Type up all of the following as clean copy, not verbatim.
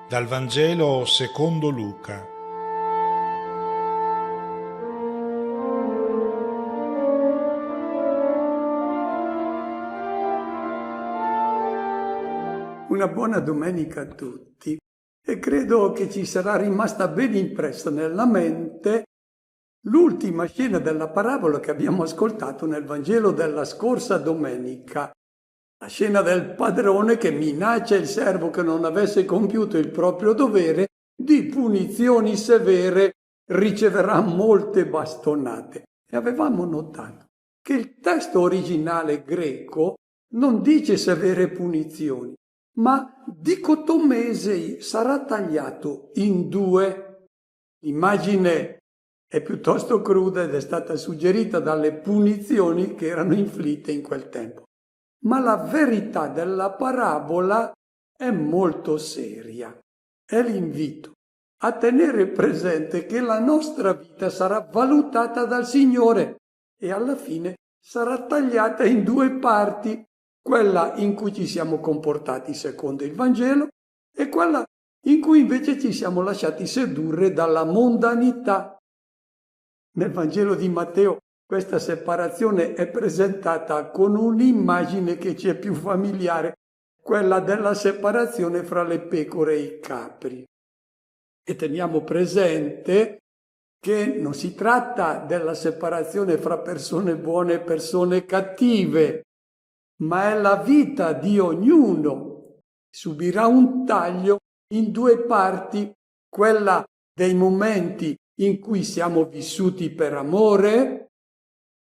Dal Vangelo secondo Luca. Una buona domenica a tutti e credo che ci sarà rimasta ben impressa nella mente l'ultima scena della parabola che abbiamo ascoltato nel Vangelo della scorsa domenica. La scena del padrone che minaccia il servo che non avesse compiuto il proprio dovere di punizioni severe, riceverà molte bastonate. E avevamo notato che il testo originale greco non dice severe punizioni, ma dicotomesei, sarà tagliato in due. L'immagine è piuttosto cruda ed è stata suggerita dalle punizioni che erano inflitte in quel tempo. Ma la verità della parabola è molto seria. È l'invito a tenere presente che la nostra vita sarà valutata dal Signore e alla fine sarà tagliata in due parti, quella in cui ci siamo comportati secondo il Vangelo e quella in cui invece ci siamo lasciati sedurre dalla mondanità. Nel Vangelo di Matteo questa separazione è presentata con un'immagine che ci è più familiare, quella della separazione fra le pecore e i capri. E teniamo presente che non si tratta della separazione fra persone buone e persone cattive, ma è la vita di ognuno. Subirà un taglio in due parti, quella dei momenti in cui siamo vissuti per amore,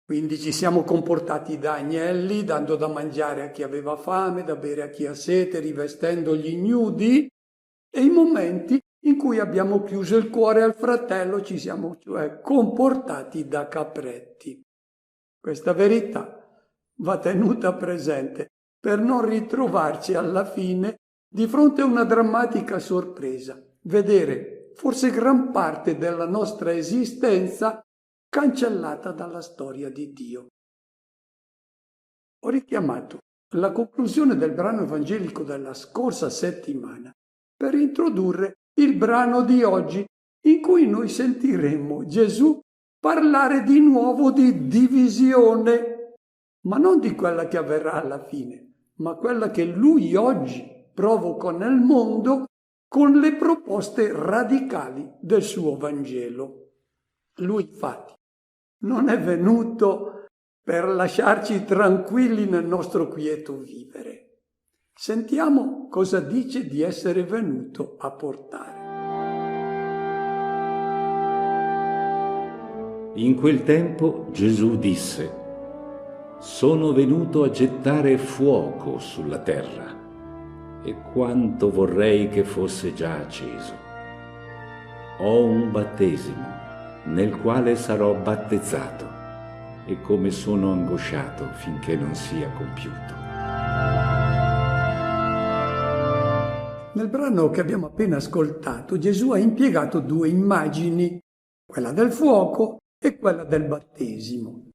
quindi ci siamo comportati da agnelli, dando da mangiare a chi aveva fame, da bere a chi ha sete, rivestendo gli ignudi, e i momenti in cui abbiamo chiuso il cuore al fratello, ci siamo cioè comportati da capretti. Questa verità va tenuta presente per non ritrovarci alla fine di fronte a una drammatica sorpresa, vedere forse gran parte della nostra esistenza cancellata dalla storia di Dio. Ho richiamato la conclusione del brano evangelico della scorsa settimana per introdurre il brano di oggi, in cui noi sentiremo Gesù parlare di nuovo di divisione, ma non di quella che avverrà alla fine, ma quella che lui oggi provoca nel mondo con le proposte radicali del suo Vangelo. Lui infatti non è venuto per lasciarci tranquilli nel nostro quieto vivere. Sentiamo cosa dice di essere venuto a portare. In quel tempo Gesù disse: «Sono venuto a gettare fuoco sulla terra, e quanto vorrei che fosse già acceso. Ho un battesimo nel quale sarò battezzato, e come sono angosciato finché non sia compiuto». Nel brano che abbiamo appena ascoltato, Gesù ha impiegato due immagini, quella del fuoco e quella del battesimo.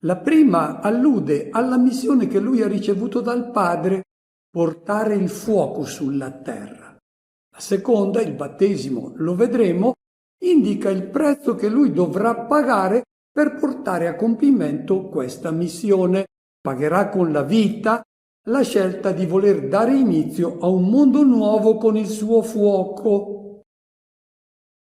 La prima allude alla missione che lui ha ricevuto dal Padre, portare il fuoco sulla terra. La seconda, il battesimo, lo vedremo, indica il prezzo che lui dovrà pagare per portare a compimento questa missione. Pagherà con la vita la scelta di voler dare inizio a un mondo nuovo con il suo fuoco.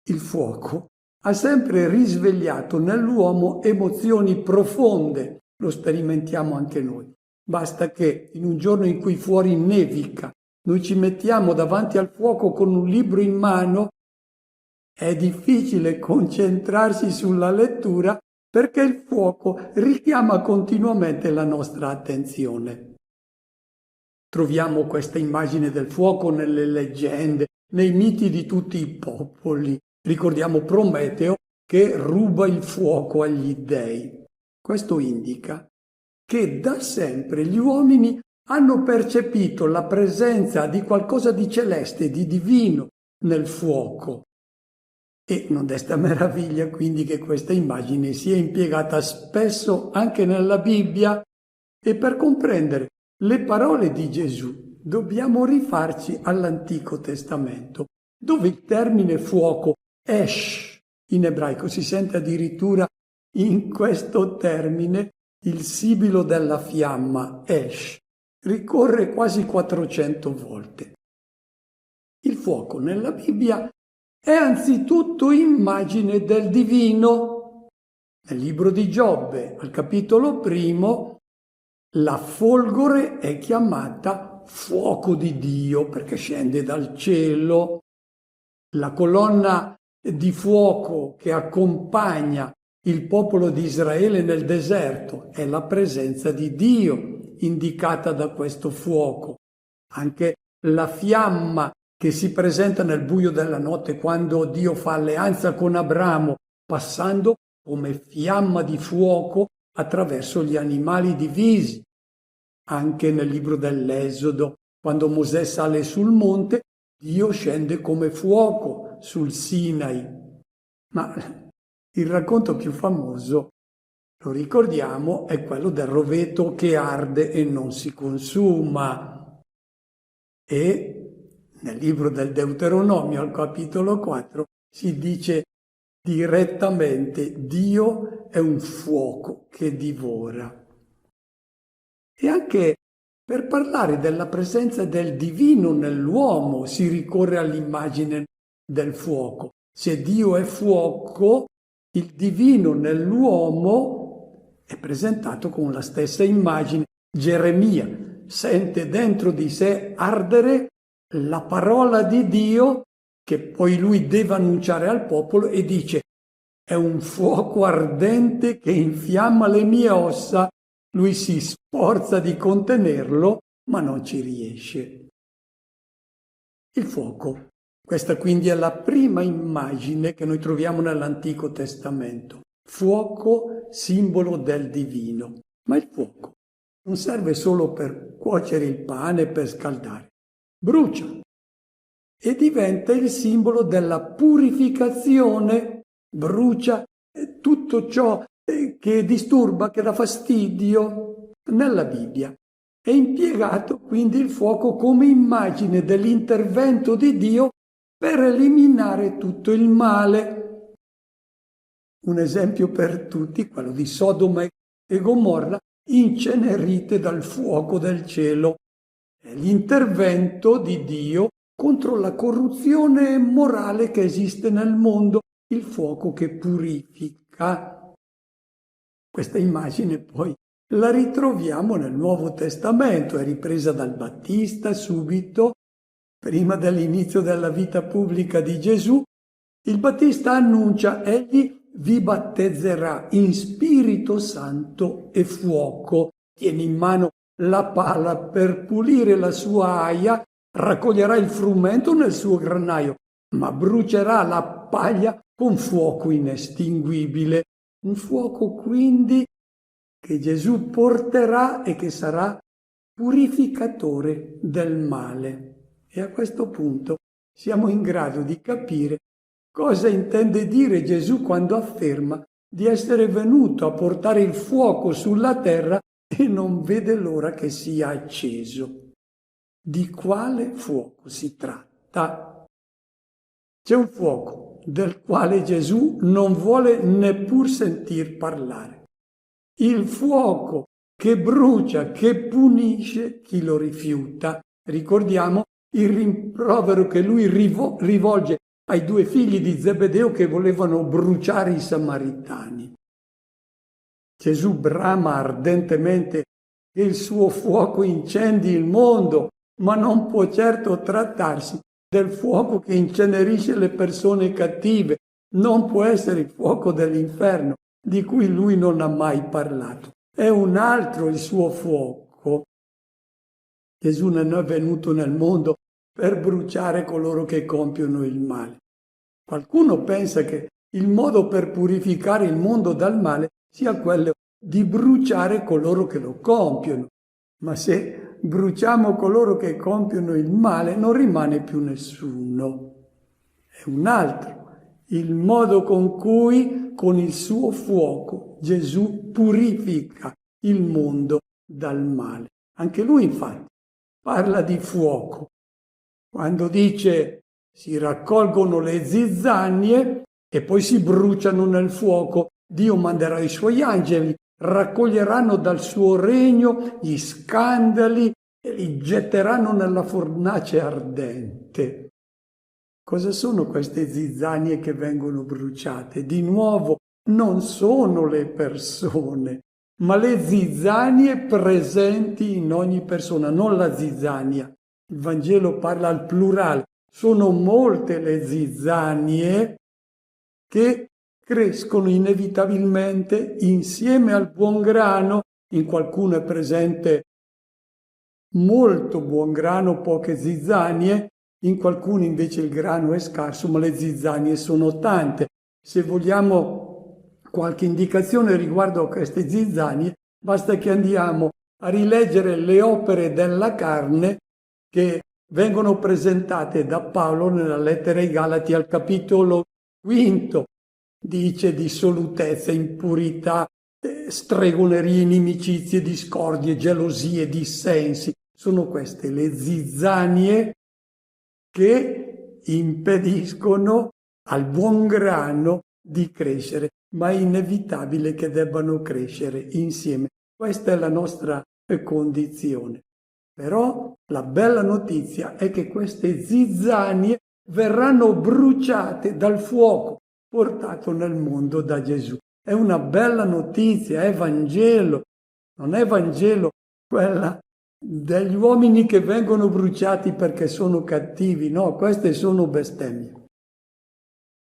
Il fuoco ha sempre risvegliato nell'uomo emozioni profonde, lo sperimentiamo anche noi. Basta che in un giorno in cui fuori nevica, noi ci mettiamo davanti al fuoco con un libro in mano, è difficile concentrarsi sulla lettura perché il fuoco richiama continuamente la nostra attenzione. Troviamo questa immagine del fuoco nelle leggende, nei miti di tutti i popoli. Ricordiamo Prometeo che ruba il fuoco agli dei. Questo indica che da sempre gli uomini hanno percepito la presenza di qualcosa di celeste, di divino nel fuoco. E non desta meraviglia quindi che questa immagine sia impiegata spesso anche nella Bibbia, e per comprendere le parole di Gesù dobbiamo rifarci all'Antico Testamento dove il termine fuoco, esh, in ebraico, si sente addirittura in questo termine il sibilo della fiamma, esh, ricorre quasi 400 volte. Il fuoco nella Bibbia è anzitutto immagine del divino. Nel libro di Giobbe, al capitolo 1, la folgore è chiamata fuoco di Dio perché scende dal cielo. La colonna di fuoco che accompagna il popolo di Israele nel deserto è la presenza di Dio indicata da questo fuoco. Anche la fiamma che si presenta nel buio della notte quando Dio fa alleanza con Abramo, passando come fiamma di fuoco attraverso gli animali divisi. Anche nel libro dell'Esodo, quando Mosè sale sul monte, Dio scende come fuoco sul Sinai. Ma il racconto più famoso, lo ricordiamo, è quello del roveto che arde e non si consuma. E nel libro del Deuteronomio, al capitolo 4, si dice direttamente: Dio è un fuoco che divora. E anche per parlare della presenza del divino nell'uomo si ricorre all'immagine del fuoco. Se Dio è fuoco, il divino nell'uomo è presentato con la stessa immagine. Geremia sente dentro di sé ardere la parola di Dio che poi lui deve annunciare al popolo e dice: è un fuoco ardente che infiamma le mie ossa. Lui si sforza di contenerlo, ma non ci riesce. Il fuoco. Questa quindi è la prima immagine che noi troviamo nell'Antico Testamento. Fuoco, simbolo del divino. Ma il fuoco non serve solo per cuocere il pane, per scaldare. Brucia e diventa il simbolo della purificazione. Brucia tutto ciò che disturba, che dà fastidio. Nella Bibbia è impiegato quindi il fuoco come immagine dell'intervento di Dio per eliminare tutto il male. Un esempio per tutti, quello di Sodoma e Gomorra, incenerite dal fuoco del cielo. È l'intervento di Dio contro la corruzione morale che esiste nel mondo, il fuoco che purifica. Questa immagine poi la ritroviamo nel Nuovo Testamento, è ripresa dal Battista subito, prima dell'inizio della vita pubblica di Gesù. Il Battista annuncia: egli vi battezzerà in Spirito Santo e fuoco. Tiene in mano la pala per pulire la sua aia, raccoglierà il frumento nel suo granaio, ma brucerà la paglia con fuoco inestinguibile. Un fuoco quindi che Gesù porterà e che sarà purificatore del male. E a questo punto siamo in grado di capire cosa intende dire Gesù quando afferma di essere venuto a portare il fuoco sulla terra e non vede l'ora che sia acceso. Di quale fuoco si tratta? C'è un fuoco del quale Gesù non vuole neppur sentir parlare. Il fuoco che brucia, che punisce chi lo rifiuta. Ricordiamo il rimprovero che lui rivolge ai due figli di Zebedeo che volevano bruciare i Samaritani. Gesù brama ardentemente che il suo fuoco incendi il mondo, ma non può certo trattarsi del fuoco che incenerisce le persone cattive. Non può essere il fuoco dell'inferno, di cui lui non ha mai parlato. È un altro il suo fuoco. Gesù non è venuto nel mondo per bruciare coloro che compiono il male. Qualcuno pensa che il modo per purificare il mondo dal male sia quello di bruciare coloro che lo compiono. Ma se bruciamo coloro che compiono il male, non rimane più nessuno. È un altro il modo con cui, con il suo fuoco, Gesù purifica il mondo dal male. Anche lui, infatti, parla di fuoco. Quando dice: si raccolgono le zizzanie e poi si bruciano nel fuoco. Dio manderà i suoi angeli, raccoglieranno dal suo regno gli scandali e li getteranno nella fornace ardente. Cosa sono queste zizzanie che vengono bruciate? Di nuovo, non sono le persone, ma le zizzanie presenti in ogni persona, non la zizzania. Il Vangelo parla al plurale. Sono molte le zizzanie che crescono inevitabilmente insieme al buon grano. In qualcuno è presente molto buon grano, poche zizzanie, in qualcuno invece il grano è scarso, ma le zizzanie sono tante. Se vogliamo qualche indicazione riguardo a queste zizzanie, basta che andiamo a rileggere le opere della carne che vengono presentate da Paolo nella lettera ai Galati al capitolo 5. Dice dissolutezza, impurità, stregonerie, inimicizie, discordie, gelosie, dissensi. Sono queste le zizzanie che impediscono al buon grano di crescere, ma è inevitabile che debbano crescere insieme. Questa è la nostra condizione. Però la bella notizia è che queste zizzanie verranno bruciate dal fuoco portato nel mondo da Gesù. È una bella notizia, è Vangelo. Non è Vangelo quella degli uomini che vengono bruciati perché sono cattivi, no, queste sono bestemmie.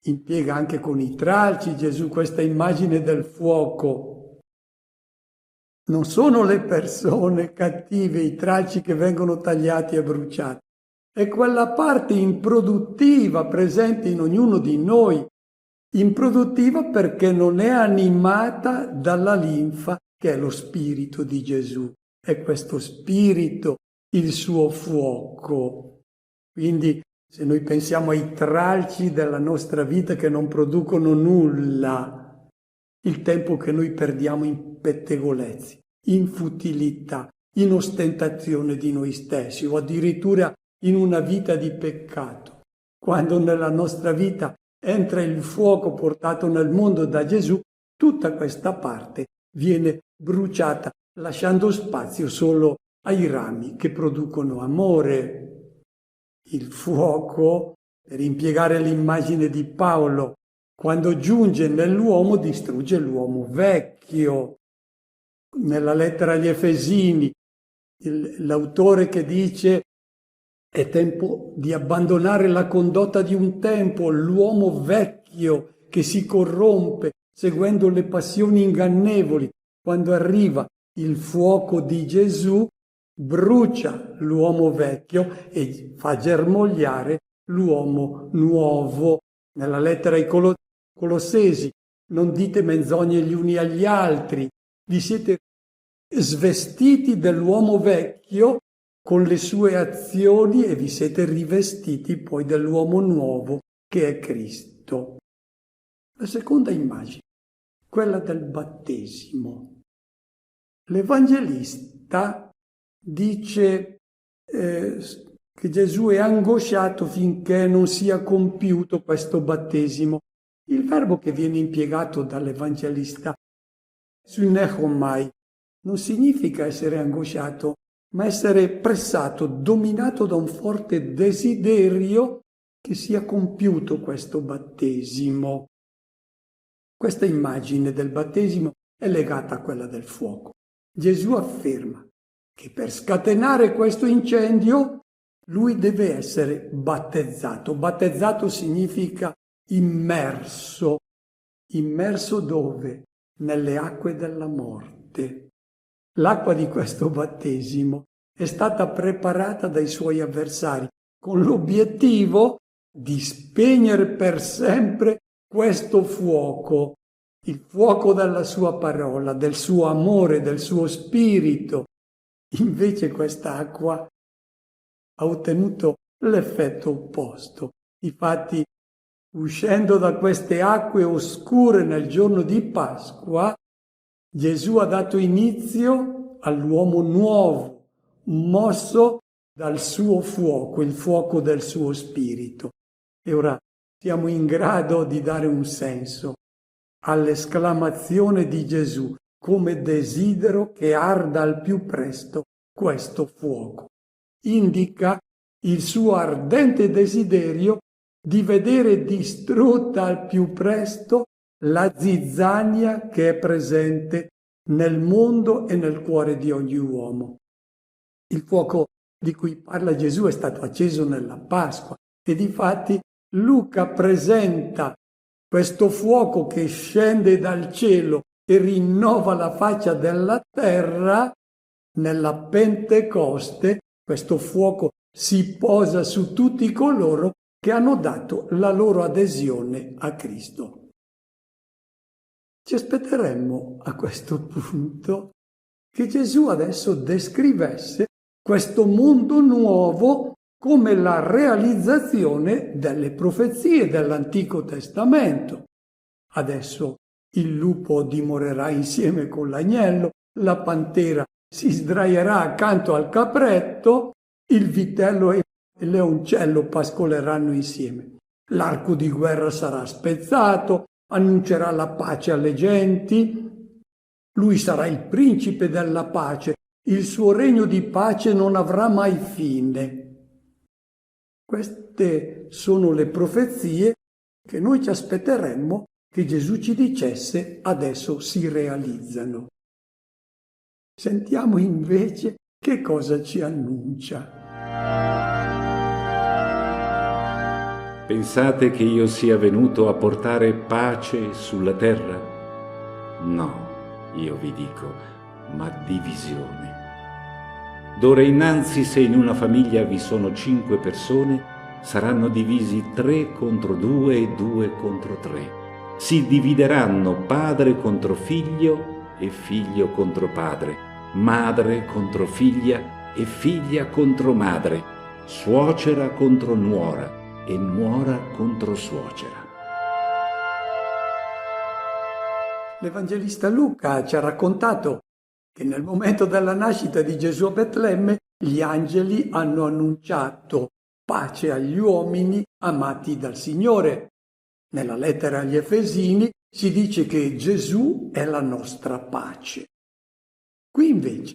Impiega anche con i tralci Gesù questa immagine del fuoco. Non sono le persone cattive, i tralci che vengono tagliati e bruciati, è quella parte improduttiva presente in ognuno di noi, improduttiva perché non è animata dalla linfa che è lo spirito di Gesù. È questo spirito il suo fuoco. Quindi se noi pensiamo ai tralci della nostra vita che non producono nulla, il tempo che noi perdiamo in pettegolezzi, in futilità, in ostentazione di noi stessi o addirittura in una vita di peccato, quando nella nostra vita entra il fuoco portato nel mondo da Gesù, tutta questa parte viene bruciata, lasciando spazio solo ai rami che producono amore. Il fuoco, per impiegare l'immagine di Paolo, quando giunge nell'uomo distrugge l'uomo vecchio. Nella lettera agli Efesini, l'autore che dice è tempo di abbandonare la condotta di un tempo, l'uomo vecchio che si corrompe seguendo le passioni ingannevoli. Quando arriva il fuoco di Gesù, brucia l'uomo vecchio e fa germogliare l'uomo nuovo. Nella lettera ai Colossesi, non dite menzogne gli uni agli altri, vi siete svestiti dell'uomo vecchio con le sue azioni e vi siete rivestiti poi dell'uomo nuovo che è Cristo. La seconda immagine, quella del battesimo. L'Evangelista dice che Gesù è angosciato finché non sia compiuto questo battesimo. Il verbo che viene impiegato dall'Evangelista synechomai non significa essere angosciato, ma essere pressato, dominato da un forte desiderio che sia compiuto questo battesimo. Questa immagine del battesimo è legata a quella del fuoco. Gesù afferma che per scatenare questo incendio lui deve essere battezzato. Battezzato significa immerso. Immerso dove? Nelle acque della morte. L'acqua di questo battesimo è stata preparata dai suoi avversari con l'obiettivo di spegnere per sempre questo fuoco, il fuoco della sua parola, del suo amore, del suo spirito. Invece quest'acqua ha ottenuto l'effetto opposto. Infatti, uscendo da queste acque oscure nel giorno di Pasqua, Gesù ha dato inizio all'uomo nuovo, mosso dal suo fuoco, il fuoco del suo spirito. E ora siamo in grado di dare un senso all'esclamazione di Gesù: come desidero che arda al più presto questo fuoco. Indica il suo ardente desiderio di vedere distrutta al più presto la zizzania che è presente nel mondo e nel cuore di ogni uomo. Il fuoco di cui parla Gesù è stato acceso nella Pasqua e difatti Luca presenta questo fuoco che scende dal cielo e rinnova la faccia della terra. Nella Pentecoste questo fuoco si posa su tutti coloro che hanno dato la loro adesione a Cristo. Ci aspetteremmo a questo punto che Gesù adesso descrivesse questo mondo nuovo come la realizzazione delle profezie dell'Antico Testamento. Adesso il lupo dimorerà insieme con l'agnello, la pantera si sdraierà accanto al capretto, il vitello e il leoncello pascoleranno insieme. L'arco di guerra sarà spezzato, annuncerà la pace alle genti. Lui sarà il principe della pace, il suo regno di pace non avrà mai fine. Queste sono le profezie che noi ci aspetteremmo che Gesù ci dicesse adesso si realizzano. Sentiamo invece che cosa ci annuncia. Pensate che io sia venuto a portare pace sulla terra? No, io vi dico, ma divisione. D'ora innanzi, se in una famiglia vi sono 5 persone, saranno divisi 3 contro 2 e 2 contro 3. Si divideranno padre contro figlio e figlio contro padre, madre contro figlia e figlia contro madre, suocera contro nuora e nuora contro suocera. L'Evangelista Luca ci ha raccontato che nel momento della nascita di Gesù a Betlemme gli angeli hanno annunciato pace agli uomini amati dal Signore. Nella lettera agli Efesini si dice che Gesù è la nostra pace. Qui invece,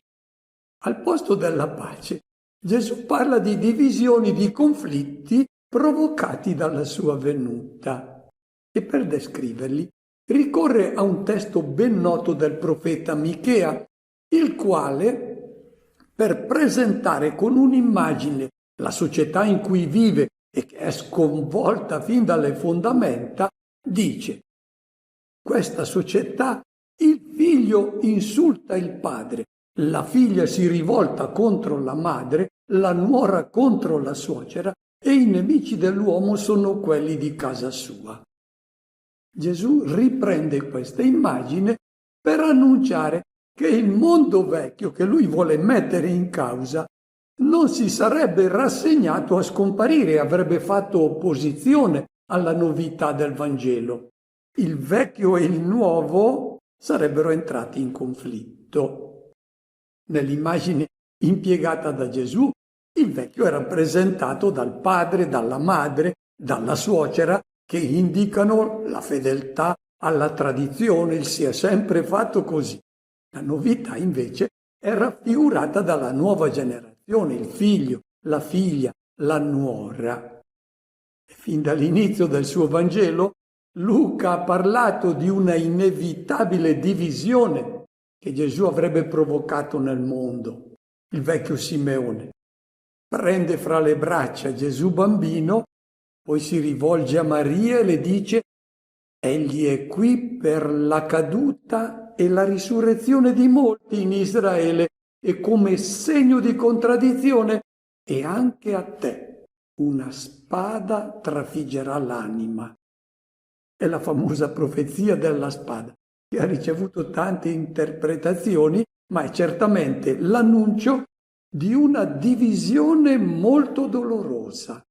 al posto della pace, Gesù parla di divisioni, di conflitti provocati dalla sua venuta. E per descriverli ricorre a un testo ben noto del profeta Michea, il quale, per presentare con un'immagine la società in cui vive e che è sconvolta fin dalle fondamenta, dice: questa società, il figlio insulta il padre, la figlia si rivolta contro la madre, la nuora contro la suocera e i nemici dell'uomo sono quelli di casa sua. Gesù riprende questa immagine per annunciare che il mondo vecchio che lui vuole mettere in causa non si sarebbe rassegnato a scomparire e avrebbe fatto opposizione alla novità del Vangelo. Il vecchio e il nuovo sarebbero entrati in conflitto. Nell'immagine impiegata da Gesù, il vecchio è rappresentato dal padre, dalla madre, dalla suocera, che indicano la fedeltà alla tradizione, il si è sempre fatto così. La novità invece è raffigurata dalla nuova generazione, il figlio, la figlia, la nuora. E fin dall'inizio del suo Vangelo, Luca ha parlato di una inevitabile divisione che Gesù avrebbe provocato nel mondo. Il vecchio Simeone prende fra le braccia Gesù bambino, poi si rivolge a Maria e le dice: egli è qui per la caduta e la risurrezione di molti in Israele e come segno di contraddizione, e anche a te una spada trafiggerà l'anima. È la famosa profezia della spada, che ha ricevuto tante interpretazioni, ma è certamente l'annuncio di una divisione molto dolorosa.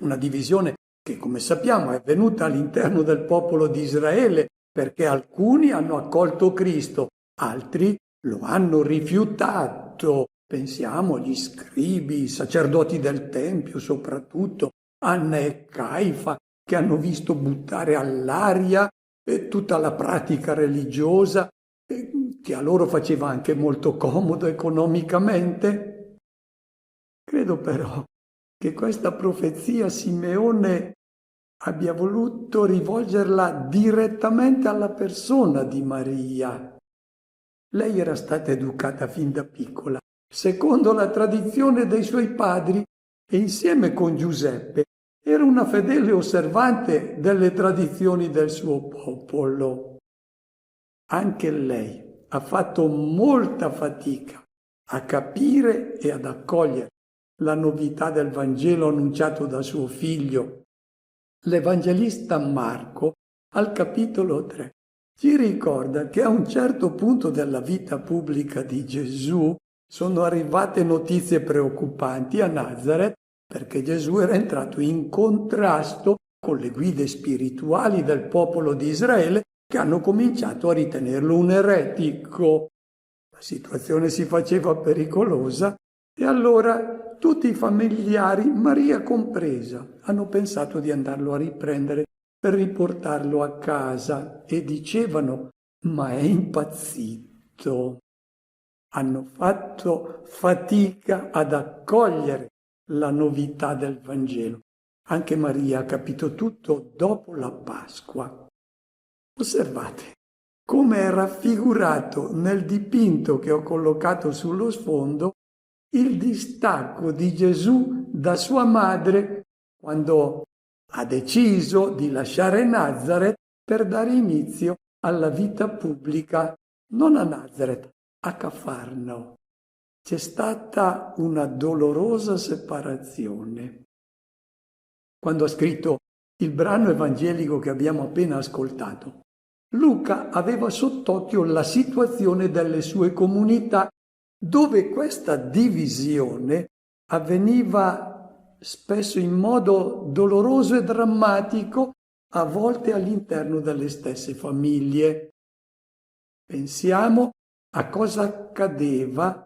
Una divisione che, come sappiamo, è avvenuta all'interno del popolo di Israele, perché alcuni hanno accolto Cristo, altri lo hanno rifiutato. Pensiamo agli scribi, i sacerdoti del Tempio soprattutto, Anna e Caifa, che hanno visto buttare all'aria tutta la pratica religiosa, che a loro faceva anche molto comodo economicamente. Credo però che questa profezia Simeone abbia voluto rivolgerla direttamente alla persona di Maria. Lei era stata educata fin da piccola, secondo la tradizione dei suoi padri, e insieme con Giuseppe era una fedele osservante delle tradizioni del suo popolo. Anche lei ha fatto molta fatica a capire e ad accogliere la novità del Vangelo annunciato da suo figlio. L'Evangelista Marco, al capitolo 3, ci ricorda che a un certo punto della vita pubblica di Gesù sono arrivate notizie preoccupanti a Nazareth, perché Gesù era entrato in contrasto con le guide spirituali del popolo di Israele, che hanno cominciato a ritenerlo un eretico. La situazione si faceva pericolosa e allora tutti i familiari, Maria compresa, hanno pensato di andarlo a riprendere per riportarlo a casa e dicevano: ma è impazzito. Hanno fatto fatica ad accogliere la novità del Vangelo. Anche Maria ha capito tutto dopo la Pasqua. Osservate come è raffigurato nel dipinto che ho collocato sullo sfondo il distacco di Gesù da sua madre quando ha deciso di lasciare Nazareth per dare inizio alla vita pubblica, non a Nazareth, a Cafarnao. C'è stata una dolorosa separazione. Quando ha scritto il brano evangelico che abbiamo appena ascoltato, Luca aveva sott'occhio la situazione delle sue comunità, dove questa divisione avveniva spesso in modo doloroso e drammatico, a volte all'interno delle stesse famiglie. Pensiamo a cosa accadeva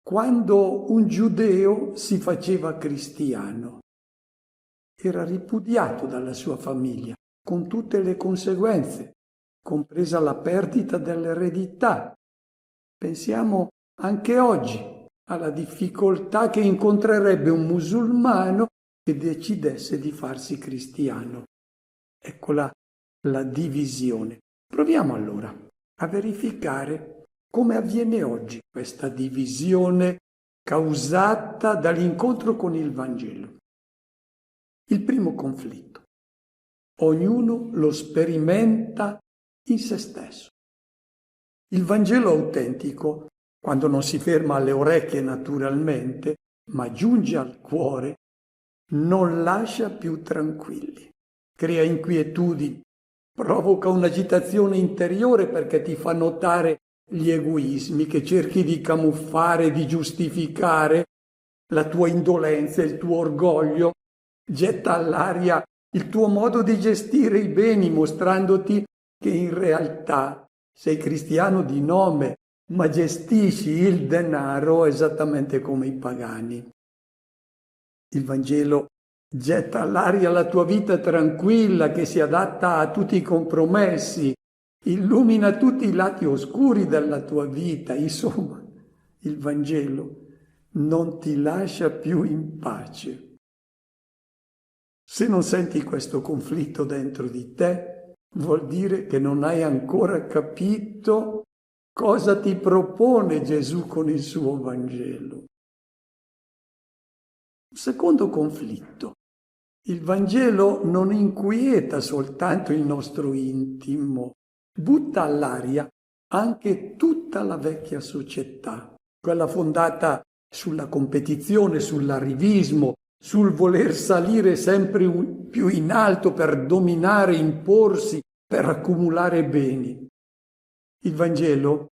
quando un giudeo si faceva cristiano. Era ripudiato dalla sua famiglia, con tutte le conseguenze, compresa la perdita dell'eredità. Pensiamo anche oggi alla difficoltà che incontrerebbe un musulmano che decidesse di farsi cristiano. Eccola la divisione. Proviamo allora a verificare come avviene oggi questa divisione causata dall'incontro con il Vangelo. Il primo conflitto. Ognuno lo sperimenta in se stesso. Il Vangelo autentico, quando non si ferma alle orecchie naturalmente, ma giunge al cuore, non lascia più tranquilli. Crea inquietudini, provoca un'agitazione interiore perché ti fa notare gli egoismi che cerchi di camuffare, di giustificare, la tua indolenza, il tuo orgoglio, getta all'aria il tuo modo di gestire i beni, mostrandoti che in realtà sei cristiano di nome, ma gestisci il denaro esattamente come i pagani. Il Vangelo getta all'aria la tua vita tranquilla che si adatta a tutti i compromessi, illumina tutti i lati oscuri della tua vita. Insomma, il Vangelo non ti lascia più in pace. Se non senti questo conflitto dentro di te, vuol dire che non hai ancora capito cosa ti propone Gesù con il suo Vangelo. Secondo conflitto. Il Vangelo non inquieta soltanto il nostro intimo, butta all'aria anche tutta la vecchia società, quella fondata sulla competizione, sull'arrivismo, sul voler salire sempre più in alto per dominare, imporsi, per accumulare beni. Il Vangelo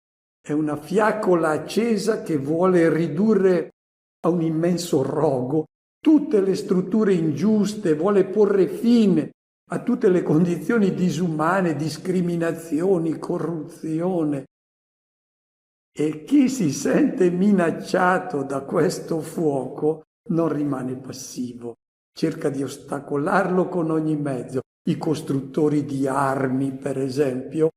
è una fiaccola accesa che vuole ridurre a un immenso rogo tutte le strutture ingiuste, vuole porre fine a tutte le condizioni disumane, discriminazioni, corruzione. E chi si sente minacciato da questo fuoco non rimane passivo, cerca di ostacolarlo con ogni mezzo. I costruttori di armi, per esempio,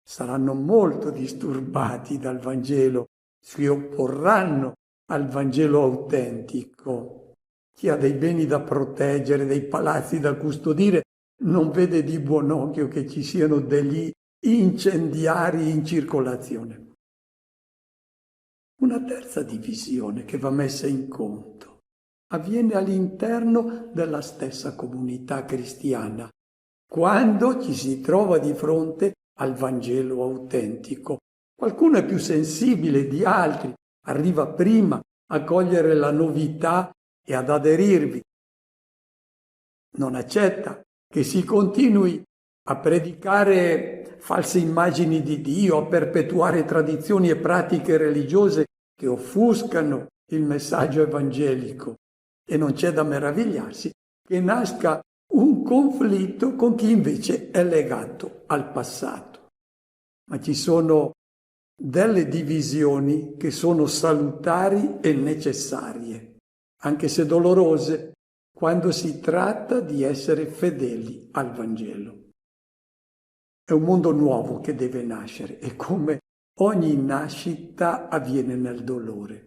saranno molto disturbati dal Vangelo, si opporranno al Vangelo autentico. Chi ha dei beni da proteggere, dei palazzi da custodire, non vede di buon occhio che ci siano degli incendiari in circolazione. Una terza divisione che va messa in conto avviene all'interno della stessa comunità cristiana, quando ci si trova di fronte al Vangelo autentico. Qualcuno è più sensibile di altri, arriva prima a cogliere la novità e ad aderirvi. Non accetta che si continui a predicare false immagini di Dio, a perpetuare tradizioni e pratiche religiose che offuscano il messaggio evangelico. E non c'è da meravigliarsi che nasca un conflitto con chi invece è legato al passato. Ma ci sono delle divisioni che sono salutari e necessarie, anche se dolorose, quando si tratta di essere fedeli al Vangelo. È un mondo nuovo che deve nascere e come ogni nascita avviene nel dolore.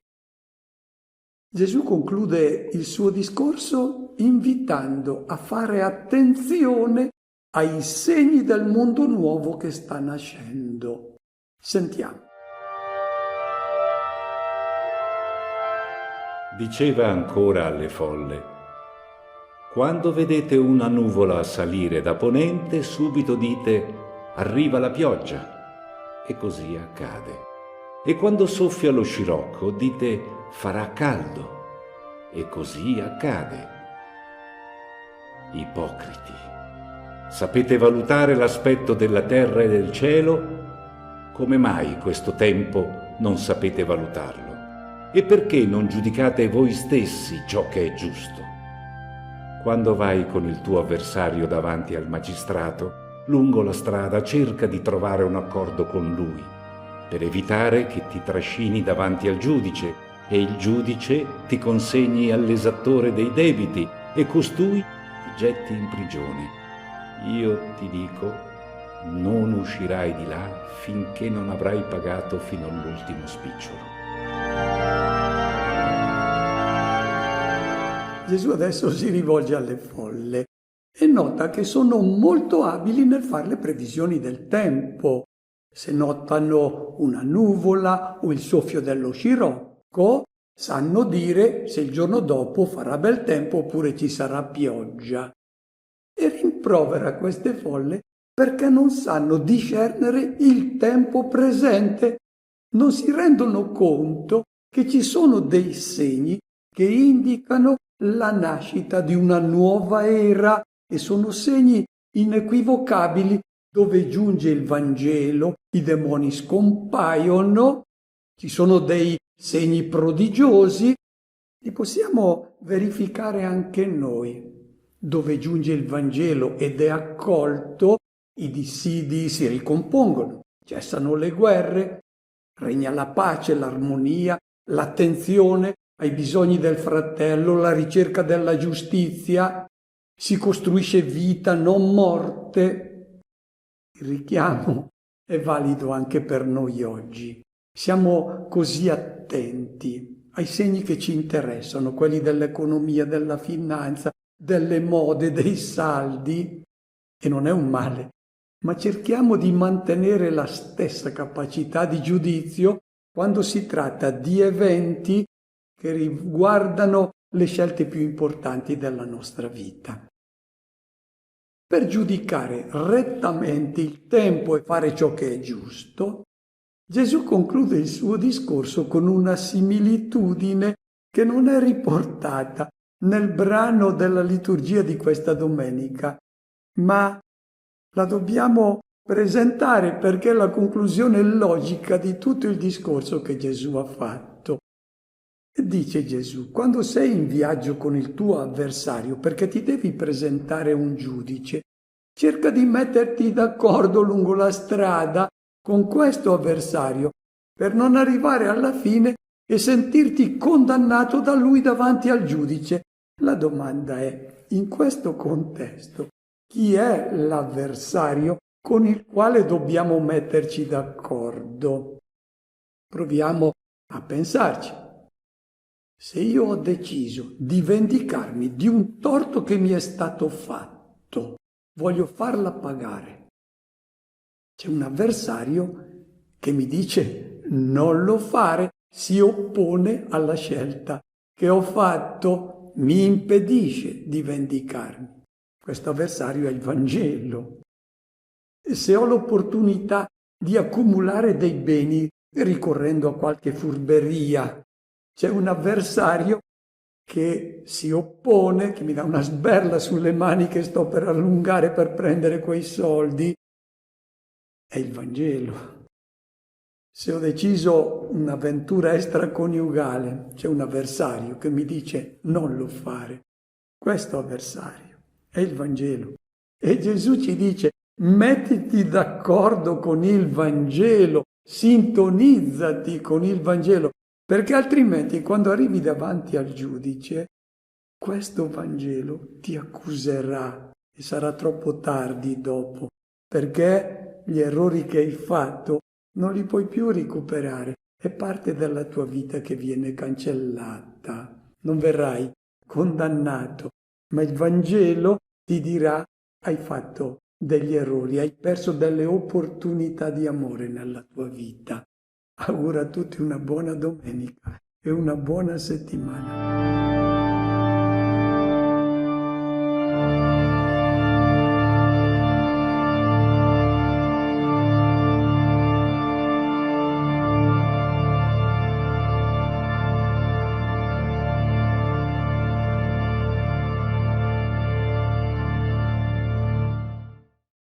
Gesù conclude il suo discorso invitando a fare attenzione ai segni del mondo nuovo che sta nascendo. Sentiamo. Diceva ancora alle folle: quando vedete una nuvola salire da ponente, subito dite: arriva la pioggia, e così accade. E quando soffia lo scirocco, dite: farà caldo, e così accade. Ipocriti, sapete valutare l'aspetto della terra e del cielo? Come mai questo tempo non sapete valutarlo? E perché non giudicate voi stessi ciò che è giusto? Quando vai con il tuo avversario davanti al magistrato, lungo la strada cerca di trovare un accordo con lui, per evitare che ti trascini davanti al giudice e il giudice ti consegni all'esattore dei debiti e costui ti getti in prigione. Io ti dico, non uscirai di là finché non avrai pagato fino all'ultimo spicciolo. Gesù adesso si rivolge alle folle e nota che sono molto abili nel fare le previsioni del tempo. Se notano una nuvola o il soffio dello scirocco, sanno dire se il giorno dopo farà bel tempo oppure ci sarà pioggia. E rimprovera queste folle perché non sanno discernere il tempo presente. Non si rendono conto che ci sono dei segni che indicano la nascita di una nuova era e sono segni inequivocabili. Dove giunge il Vangelo, i demoni scompaiono, ci sono dei segni prodigiosi, li possiamo verificare anche noi. Dove giunge il Vangelo ed è accolto, i dissidi si ricompongono, cessano le guerre, regna la pace, l'armonia, l'attenzione ai bisogni del fratello, la ricerca della giustizia, si costruisce vita, non morte. Il richiamo è valido anche per noi oggi. Siamo così attenti ai segni che ci interessano, quelli dell'economia, della finanza, delle mode, dei saldi, e non è un male, ma cerchiamo di mantenere la stessa capacità di giudizio quando si tratta di eventi che riguardano le scelte più importanti della nostra vita. Per giudicare rettamente il tempo e fare ciò che è giusto, Gesù conclude il suo discorso con una similitudine che non è riportata nel brano della liturgia di questa domenica, ma la dobbiamo presentare perché è la conclusione logica di tutto il discorso che Gesù ha fatto. E dice Gesù: quando sei in viaggio con il tuo avversario perché ti devi presentare un giudice, cerca di metterti d'accordo lungo la strada con questo avversario per non arrivare alla fine e sentirti condannato da lui davanti al giudice La domanda è, in questo contesto, chi è l'avversario con il quale dobbiamo metterci d'accordo? Proviamo a pensarci. Se io ho deciso di vendicarmi di un torto che mi è stato fatto, voglio farla pagare. C'è un avversario che mi dice non lo fare, si oppone alla scelta che ho fatto, mi impedisce di vendicarmi. Questo avversario è il Vangelo. E se ho l'opportunità di accumulare dei beni ricorrendo a qualche furberia, c'è un avversario che si oppone, che mi dà una sberla sulle mani che sto per allungare per prendere quei soldi, è il Vangelo. Se ho deciso un'avventura extraconiugale, c'è un avversario che mi dice non lo fare. Questo avversario è il Vangelo. E Gesù ci dice mettiti d'accordo con il Vangelo, sintonizzati con il Vangelo, perché altrimenti quando arrivi davanti al giudice, questo Vangelo ti accuserà e sarà troppo tardi dopo, perché gli errori che hai fatto non li puoi più recuperare, è parte della tua vita che viene cancellata. Non verrai condannato, ma il Vangelo ti dirà hai fatto degli errori, hai perso delle opportunità di amore nella tua vita. Auguro a tutti una buona domenica e una buona settimana.